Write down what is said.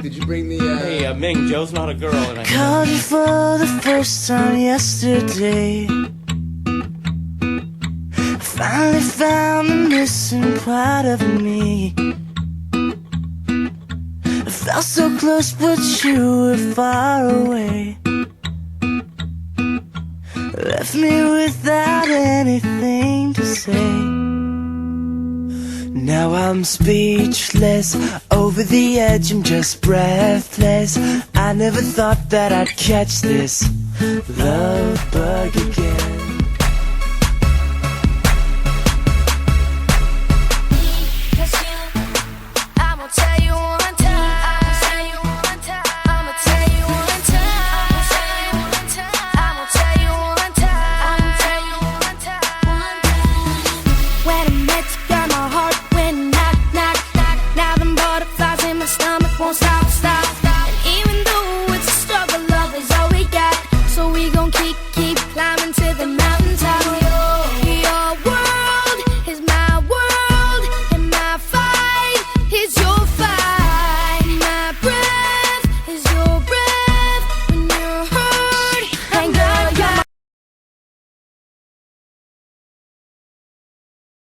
Did you bring the, Hey, Ming, Joe's not a girl, and I Called you for the first time yesterday. Finally found the missing part of me. I felt so close, but you were far away. Left me without anything to say. Now I'm speechless, over the edge, I'm just breathless. I never thought that I'd catch this love bug again. Won't stop, stop. And even though it's a struggle, love is all we got. So we gon' keep climbing to the mountain.